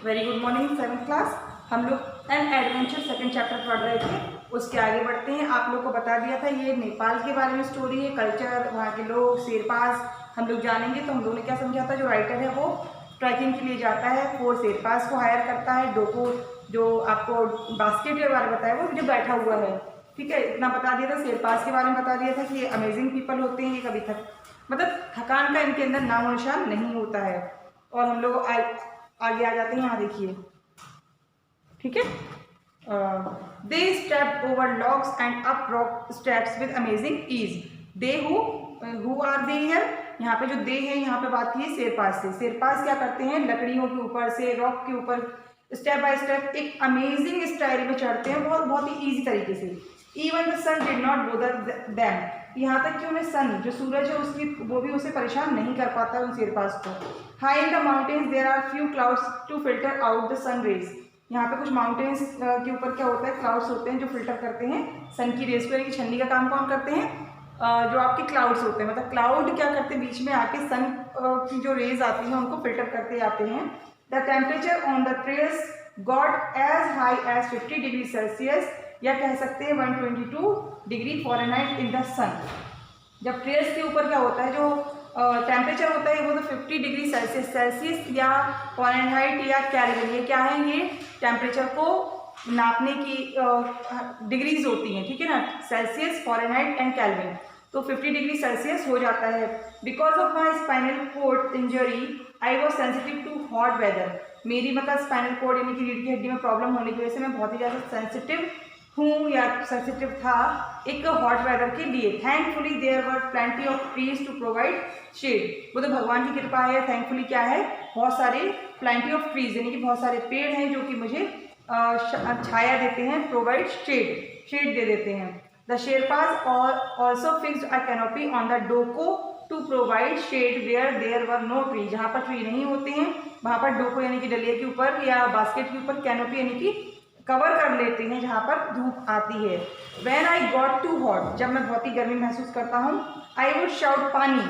Very good morning 7th class. हम लोग an adventure second chapter पढ़ रहे थे, उसके आगे बढ़ते हैं। आप लोग को बता दिया था ये नेपाल के बारे में स्टोरी है, कल्चर, वहाँ के लोग, शेरपास हम लोग जानेंगे। तो हम लोगों ने क्या समझा था, जो राइटर है वो ट्रैकिंग के लिए जाता है, 4 शेरपास को हायर करता है। डोको जो आपको बास्केट के बारे में बताया वो जो बैठा हुआ है, ठीक है, इतना बता दिया था। शेरपास के बारे में बता दिया था कि ये अमेजिंग पीपल होते हैं, ये कभी मतलब थकान का इनके अंदर नामो निशान नहीं होता है। और हम लोग आगे आ जाते हैं, यहाँ देखिए, ठीक है। They step over logs and up rock steps with amazing ease. They who are they here, यहाँ पे जो दे है, यहाँ पे बात की है शेरपास से। शेरपास क्या करते हैं, लकड़ियों के ऊपर से, रॉक के ऊपर स्टेप बाय स्टेप एक अमेजिंग स्टाइल में चढ़ते हैं, बहुत ही ईजी तरीके से। Even the sun did not bother them, यहाँ तक कि उन्हें सन, जो सूरज है उसकी, वो भी उसे परेशान नहीं कर पाता उन शेरपास को। High in the mountains there are few clouds to filter out the sun rays. यहाँ पे कुछ माउंटेन्स के ऊपर क्या होता है, क्लाउड्स होते हैं जो फिल्टर करते हैं सन की रेज को, यानी कि छन्नी का काम कौन करते हैं, जो आपके क्लाउड्स होते हैं। मतलब क्लाउड क्या करते हैं, बीच में आके सन की जो रेज आती हैं उनको फिल्टर करते आते हैं। The temperature on the treks got as high as 50 degree Celsius, या कह सकते हैं 122 degree Fahrenheit in the sun. जब ट्रेस के ऊपर क्या होता है, जो टेम्परेचर होता है वो तो 50 डिग्री सेल्सियस या फ़ारेनहाइट या केल्विन, ये क्या है, ये टेम्परेचर को नापने की डिग्रीज होती हैं, ठीक है ना, सेल्सियस, फ़ारेनहाइट एंड केल्विन। तो 50 डिग्री सेल्सियस हो जाता है। Because of my spinal cord injury I was sensitive to hot weather. मेरी मतलब स्पाइनल कोड यानी कि रीढ़ की हड्डी में प्रॉब्लम होने की वजह से मैं बहुत ही ज़्यादा सेंसिटिव हूँ या सेंसिटिव था एक हॉट वेदर के लिए। Thankfully there were plenty of trees to provide shade. वो तो भगवान की कृपा है। थैंकफुली क्या है, बहुत सारे प्लेंटी ऑफ ट्रीज यानी कि बहुत सारे पेड़ हैं जो कि मुझे छाया देते हैं, प्रोवाइड शेड दे देते हैं। The Sherpas also fixed a canopy on the doko to provide shade where there were no tree. जहाँ पर ट्री नहीं होते हैं वहाँ पर डोको यानी कि डलिया के ऊपर या बास्केट के ऊपर कैनोपी यानी कि कवर कर लेते हैं जहाँ पर धूप आती है। When I got too hot, जब मैं बहुत ही गर्मी महसूस करता हूँ, I would shout पानी,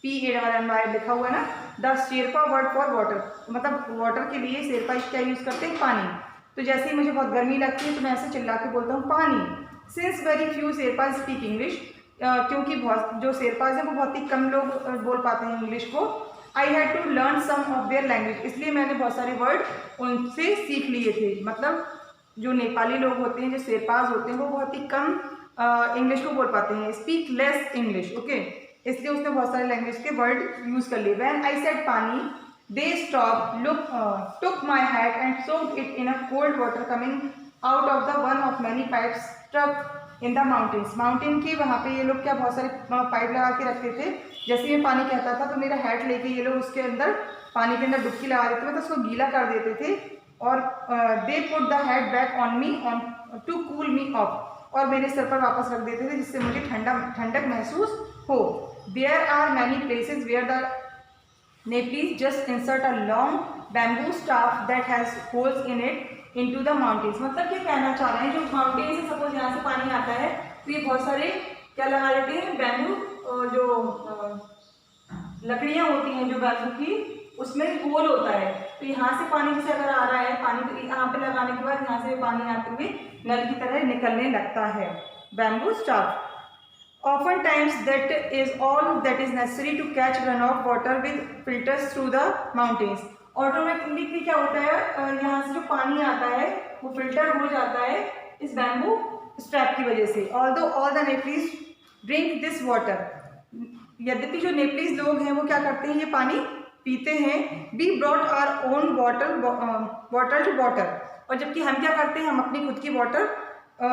PANY लिखा हुआ है ना, the Sherpa word for water, मतलब वाटर के लिए शेरपा क्या यूज़ करते हैं, पानी। तो जैसे ही मुझे बहुत गर्मी लगती है तो मैं ऐसे चिल्ला के बोलता हूँ पानी। Since very few Sherpa speak English, क्योंकि बहुत जो शेरपाज हैं वो बहुत ही कम लोग बोल पाते हैं इंग्लिश को। I had to learn some of their language, इसलिए मैंने बहुत सारे वर्ड उनसे सीख लिए थे। मतलब जो नेपाली लोग होते हैं, जो शेरपाज होते हैं, वो बहुत ही कम इंग्लिश को बोल पाते हैं, स्पीक लेस इंग्लिश, ओके। इसलिए उसने बहुत सारे लैंग्वेज के वर्ड यूज़ कर लिए। When I said pani they stop, took my hat and soaked it in a cold water coming out of the one of many pipes stuck in the mountains. Mountain के वहाँ पे ये लोग क्या बहुत सारे पाइप लगा के रखते थे। जैसे मैं पानी कहता था तो मेरा हैट लेके ये लोग उसके अंदर पानी के अंदर डुबकी लगा देते थे, तो उसको गीला कर देते थे। और they put the head back on me on to cool me off, और मेरे सर पर वापस रख देते थे जिससे मुझे ठंडक महसूस हो। There are many places where the Nepalese just insert a long bamboo staff that has holes in it into the mountains. मतलब क्या कहना चाह रहे हैं, जो माउंटेन से सपोज यहाँ से पानी आता है तो ये बहुत सारे क्या लगा देते हैं, बैम्बू, जो लकड़ियाँ होती हैं जो बैम्बू की, उसमें होल होता है। तो यहाँ से पानी जैसे अगर आ रहा है, पानी यहाँ पे लगाने के बाद यहाँ से पानी आते हुए नल की तरह निकलने लगता है, bamboo staff. Often times that is all that is necessary to catch run off water with filters through the mountains. Automatically क्या होता है, यहाँ से जो पानी आता है वो फिल्टर हो जाता है इस बैम्बू स्ट्रैप की वजह से। Although all the Nepalese drink this water, यद्यपि जो नेपलीज लोग हैं वो क्या करते हैं, ये पानी पीते हैं। We brought our own bottle to water, और जबकि हम क्या करते हैं, हम अपनी खुद की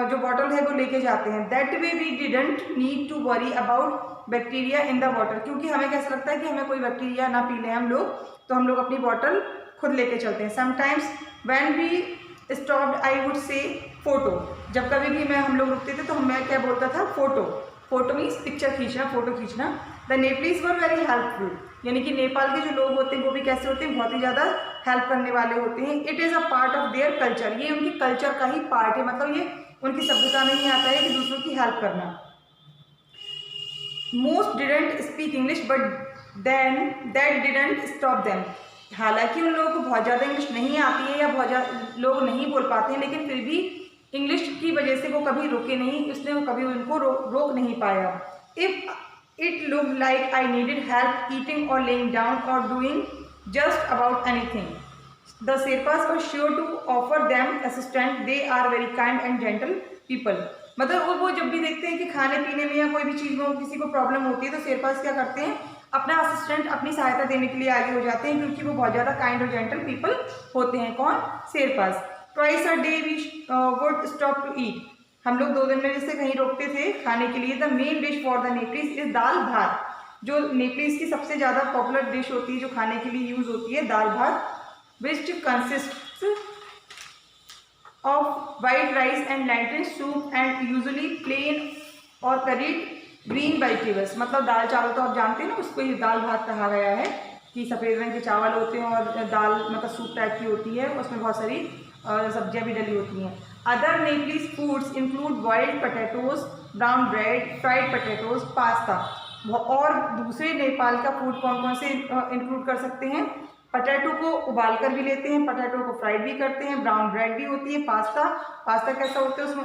जो बॉटल है वो लेके जाते हैं। That way we didn't need to worry about bacteria in the water, क्योंकि हमें कैसा लगता है कि हमें कोई बैक्टीरिया ना पी लें हम लोग, तो हम लोग अपनी बॉटल खुद लेके चलते हैं। Sometimes when we stopped I would say photo, जब कभी भी हम लोग रुकते थे तो मैं क्या बोलता था, फोटो मीन्स पिक्चर खींचना, फोटो खींचना। The Nepalese were very helpful, यानी कि नेपाल के जो लोग होते हैं वो भी कैसे होते हैं, बहुत ही ज़्यादा हेल्प करने वाले होते हैं। It is a part of their culture, ये उनकी कल्चर का ही पार्ट है, मतलब ये उनकी सभ्यता में ही आता है कि दूसरों की हेल्प करना। Most didn't speak English but then that didn't stop them, हालांकि उन लोगों को बहुत ज़्यादा इंग्लिश नहीं आती है या बहुत ज़्यादा लोग नहीं बोल पाते हैं, लेकिन फिर भी इंग्लिश की वजह से वो कभी रुके नहीं, इसलिए वो कभी उनको रोक नहीं पाया। If it look like I needed help eating or laying down or doing just about anything, the Sherpas were sure to offer them assistant, they are very kind and gentle people. मतलब वो जब भी देखते हैं कि खाने पीने में या कोई भी चीज़ में किसी को प्रॉब्लम होती है तो शेरपास क्या करते हैं, अपना असिस्टेंट अपनी सहायता देने के लिए आगे हो जाते हैं, क्योंकि वो बहुत ज़्यादा काइंड और जेंटल पीपल होते हैं। कौन? Sherpas. Twice a day we would stop to eat, हम लोग 2 दिन में जैसे कहीं रोकते थे खाने के लिए। The main dish for the Nepalese is dal bhat, जो नेपलीज की सबसे ज़्यादा पॉपुलर डिश होती है जो खाने के लिए यूज़ होती है, dal bhat, which consist of white rice and lentil soup and usually plain or curried green vegetables. मतलब दाल चावल तो आप जानते हैं ना, उसको ही दाल भात कहा गया है कि सफ़ेद रंग के चावल होते हैं और दाल मतलब सूप टाइप की होती है, उसमें बहुत सारी सब्जियां भी डली होती हैं। Other Nepalese foods include boiled potatoes, brown bread, fried potatoes, pasta. और दूसरे नेपाल का फूड कौन कौन से इंक्लूड कर सकते हैं? पटैटो को उबाल कर भी लेते हैं, पटैटो को फ्राइड भी करते हैं, ब्राउन ब्रेड भी होती है, पास्ता कैसा होता है, उसमें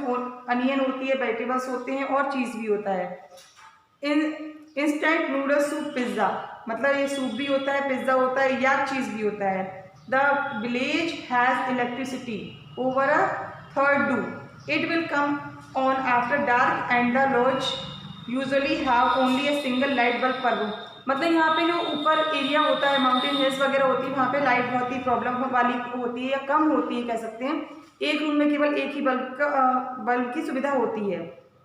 अनियन होती है, वेजिटेबल्स होते हैं और चीज़ भी होता है। इंस्टेंट नूडल सूप, पिज्ज़ा, मतलब ये सूप भी होता है, पिज्ज़ा होता है या चीज़ भी होता है। The village has electricity over a third do, it will come on after dark and the lodge usually have only a single light bulb per room. मतलब यहाँ पे जो ऊपर एरिया होता है, माउंटेन हिल्स वगैरह होती है, वहाँ पे लाइट बहुत ही प्रॉब्लम वाली होती है या कम होती है कह सकते हैं। एक रूम में केवल एक ही बल्ब की सुविधा होती है।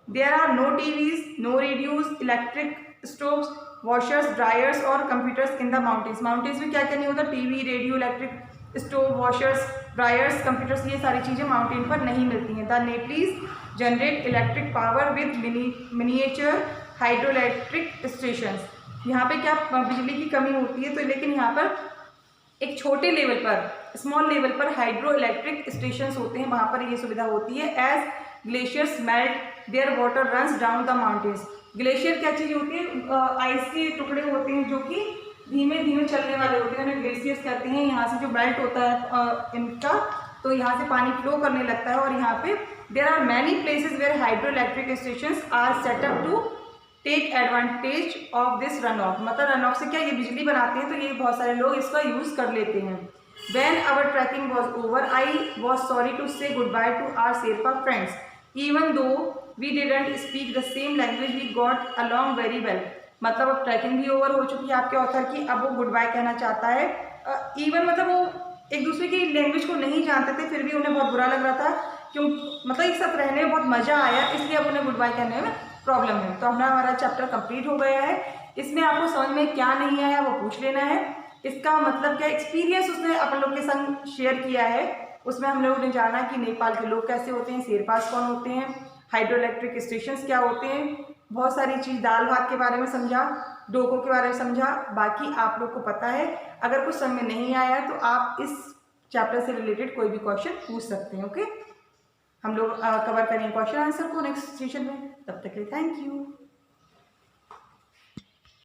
There are no TVs, no radios, electric stoves, washers, dryers और computers in the mountains. Mountains में क्या क्या नहीं होता? TV, radio, electric stove, washers, dryers, computers, ये सारी चीज़ें माउंटेन पर नहीं मिलती हैं। The Nepalese generate electric power with miniature hydro electric station. यहाँ पे क्या बिजली की कमी होती है तो, लेकिन यहाँ पर एक छोटे लेवल पर, स्मॉल लेवल पर हाइड्रो इलेक्ट्रिक स्टेशन होते हैं, वहाँ पर ये सुविधा होती है। As glaciers melt their water runs down the mountains. Glacier क्या चीज़ होती है? आइस के टुकड़े होते हैं जो कि धीमे धीमे चलने वाले होते हैं, उन्हें ग्लेशियर्स कहते हैं। यहाँ से जो मेल्ट होता है इनका, तो यहाँ से पानी फ्लो करने लगता है। और यहाँ पे there are many places where hydro electric station are setup to take advantage of this run off. मतलब रन ऑफ से क्या, ये बिजली बनाते हैं तो ये बहुत सारे लोग इसका यूज़ कर लेते हैं। When our trekking was over, I was sorry to say goodbye to our Sherpa friends. Even though we didn't speak the same language, we got along very well. मतलब अब ट्रैकिंग भी ओवर हो चुकी है आपके ऑथर की, अब वो गुड बाय कहना चाहता है। इवन मतलब वो एक दूसरे की लैंग्वेज को नहीं जानते थे, फिर भी उन्हें बहुत बुरा लग रहा था, क्यों मतलब एक साथ रहने में बहुत मज़ा आया, इसलिए अब उन्हें गुड बाय कहने में प्रॉब्लम है। तो हमारा चैप्टर कंप्लीट हो गया है। इसमें आपको समझ में क्या नहीं आया वो पूछ लेना है। इसका मतलब क्या, एक्सपीरियंस उसने अपन लोग के संग शेयर किया है। उसमें हम लोगों ने जाना कि नेपाल के लोग कैसे होते हैं, शेरपास कौन होते हैं, हाइड्रो इलेक्ट्रिक स्टेशंस क्या होते हैं, बहुत सारी चीज़, दाल भात के बारे में समझा, डोको के बारे में समझा। बाकी आप लोग को पता है, अगर कुछ समझ में नहीं आया तो आप इस चैप्टर से रिलेटेड कोई भी क्वेश्चन पूछ सकते हैं। ओके, हम लोग कवर करेंगे क्वेश्चन आंसर को नेक्स्ट सेशन में। तब तक के लिए थैंक यू।